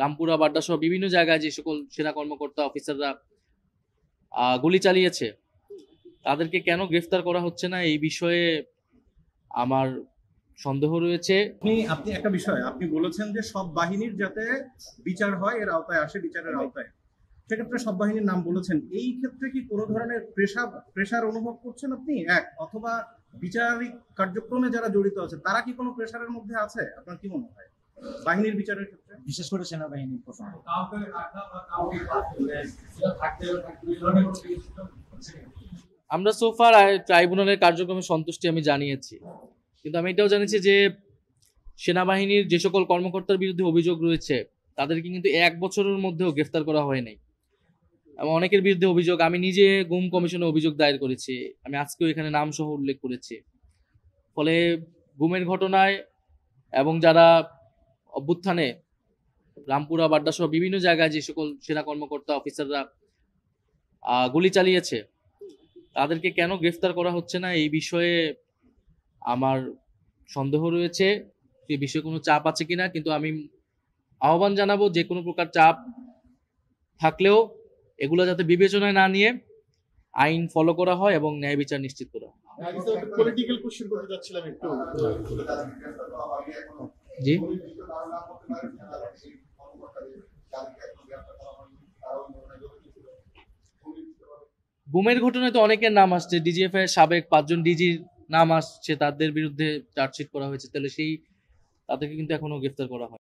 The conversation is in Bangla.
রামপুরা, বাড্ডা সহ বিভিন্ন জায়গায় যে সকল সেনা কর্মকর্তা অফিসাররা গুলি চালিয়েছে তাদেরকে কেন গ্রেফতার করা হচ্ছে না এই বিষয়ে আমার সন্দেহ রয়েছে। আপনি আপনি একটা বিষয় আপনি বলেছেন যে সব বাহিনীর যাতে বিচার হয়, এর আওতায় আসে, বিচারের আওতায়। সেক্ষেত্রে সব বাহিনীর নাম বলেছেন। এই ক্ষেত্রে কি কোনো ধরনের প্রেশার অনুভব করছেন আপনি, এক অথবা বিচারিক কার্যক্রমে যারা জড়িত আছে তারা কি কোনো প্রেশারের মধ্যে আছে? আপনার কি মনে হয় বাহিনীর বিচারের ক্ষেত্রে, বিশেষ করে সেনাবাহিনীর প্রসঙ্গ? আমরা সোফার ট্রাইব্যুনালের কার্যক্রমে সন্তুষ্টি আমি জানিয়েছি, কিন্তু আমি এটাও জানিয়েছি যে সেনাবাহিনীর যে সকল কর্মকর্তার বিরুদ্ধে অভিযোগ রয়েছে তাদেরকে কিন্তু 1 বছরের মধ্যেও গ্রেফতার করা হয় নাই। এবং অনেকের বিরুদ্ধে অভিযোগ, আমি নিজে গুম কমিশনে অভিযোগ দায়ের করেছি, আমি আজকেও এখানে নাম সহ উল্লেখ করেছি। ফলে গুমের ঘটনায় এবং যারা অভ্যুত্থানে রামপুরা, বাড্ডা সহ বিভিন্ন জায়গায় যে সকল সেনা কর্মকর্তা অফিসাররা গুলি চালিয়েছে তাদেরকে কেন গ্রেফতার করা হচ্ছে না এই বিষয়ে আমার সন্দেহ রয়েছে। এই বিষয়ে কোনো চাপ আছে কিনা, কিন্তু আমি আহ্বান জানাবো যে কোনো প্রকার চাপ থাকলেও এগুলো যাতে বিবেচনায় না নিয়ে আইন ফলো করা হয় এবং ন্যায় বিচার নিশ্চিত করা হয়। পলিটিক্যাল কোশ্চেন করতে যাচ্ছিলাম একটু। জি, গুমের ঘটনায় তো অনেকের নাম আসছে, ডিজিএফ এর সাবেক 5 জন ডিজির নাম আসছে, তাদের বিরুদ্ধে চার্জশিট করা হয়েছে, তাহলে সেই তাদেরকে কিন্তু এখনো গ্রেফতার করা হয়।